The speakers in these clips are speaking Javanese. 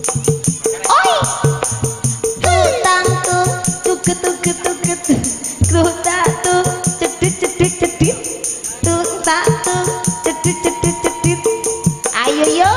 Oi. Tutang tuh tuket tuket tuket. Krutak tuh cedit cedit cedit. Tutang tuh cedit cedit cedit. Ayo yo.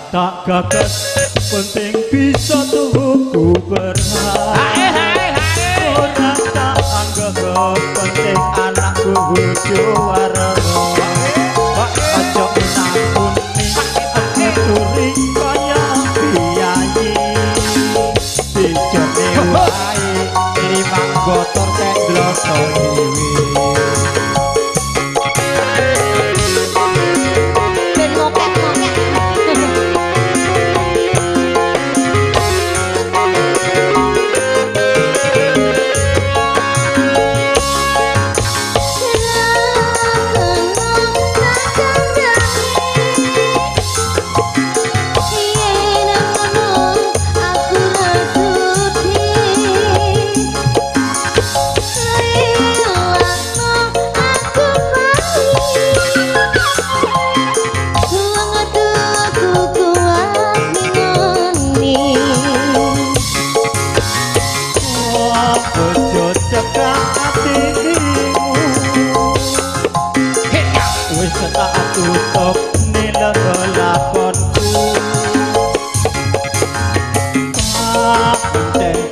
Tak gagas penting bisa tubuhku berhak. Orang tak anggap penting anakku bojo wareng. Pak ojo menakun ning aku turi kaya biayi. Dijone wae limang botol kek ndloso dhewe.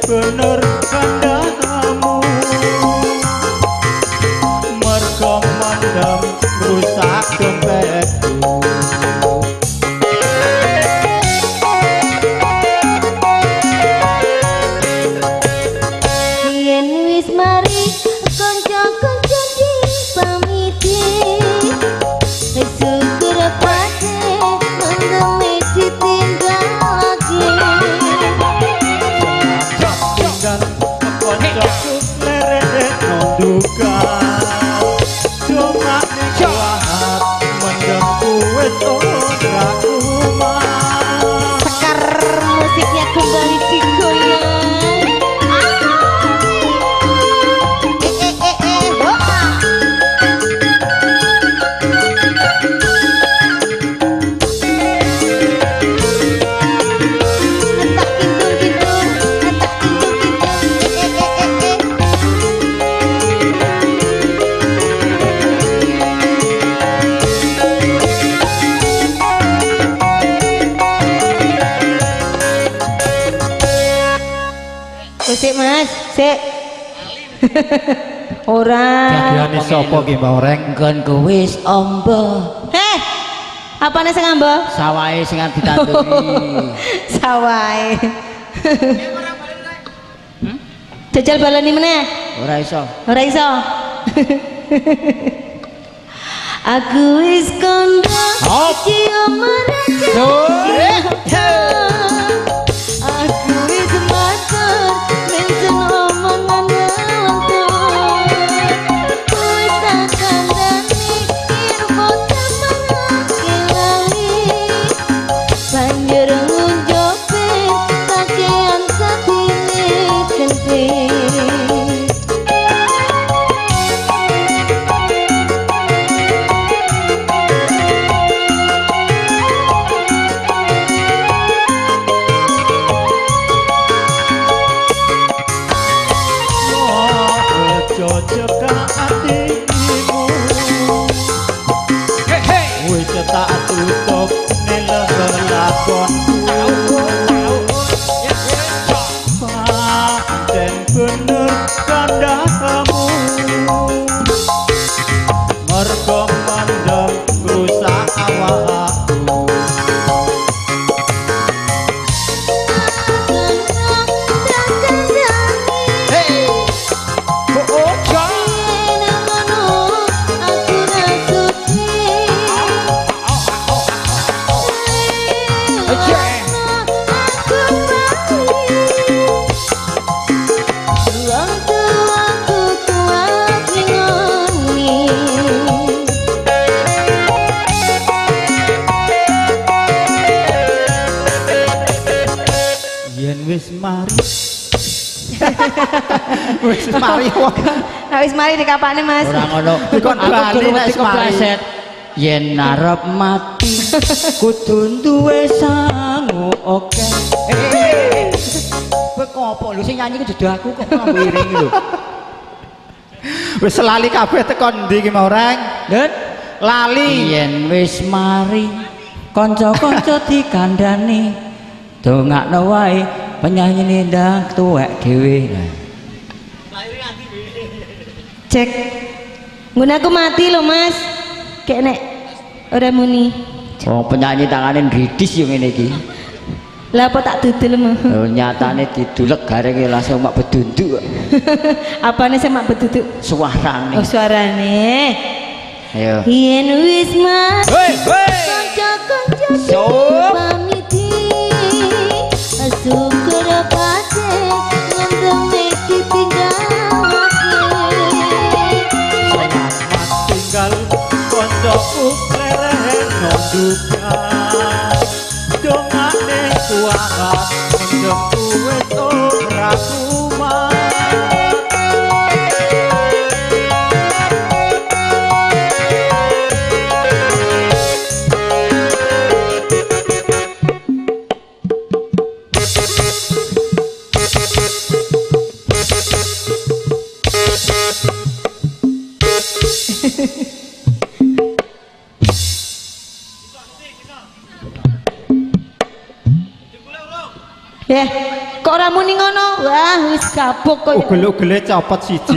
Bener kandamu mergo mandam rusak dompetku. Yen wis mari kanca-kanca dipamiti syukur pate mendeme ditinggake. Sekar musiknya kembali digoyang. Sik Mas, sik. Ora. Jadiane sapa ki Mbak Oreng? Nggon kuwis amba. Heh. Apane sing ambo? Sawahe sing arep ditanduri. Sawahe. Jajal baleni meneh. Ora iso. Ora iso. Aku wis kandha cium raja. Aku wis matur menjen omongan ngantuk. Wis tak kandhani yen kota manake lali. Banjur ngunjope kakean satine kenting. Tak tutup nela berlakon dan bener kandamu mergo mandang rusak awakku hey ojo wis mari wis mari wong Nah, wis mari dikapane Mas. Ora ngono. Dikon bali nek kepleset. Yen arep mati kudu duwe sangu oke. Kowe kopo lho sing nyanyi ku dudu aku kok ngombe iring lho. wis lali kabeh tekan ndi ki mau reng Ndut lali yen wis mari kanca-kanca dikandani dongakno wae penyanyi ndang tuwek dhewe. Cek. Nggon aku mati lho Mas. Kayak nek ora muni. Oh penyanyi tangane ndridis yo ngene iki. Lah apa tak dudul mah. Oh nyatane didulek garenge langsung mak bedunduk. Apane sing mak beduduk? Suarane. Oh suarane. Ayo. Yen wis mati. hei Kanca-kanca Sup. pamiti. Syukur pate ngenteni ditinggalake. selamat tinggal koncoku klereno duka dongane kuat ndekku wis ora kumat Ya, kok ora muni ngono? Wah, wis kapok kok. ugel-ugele copot siji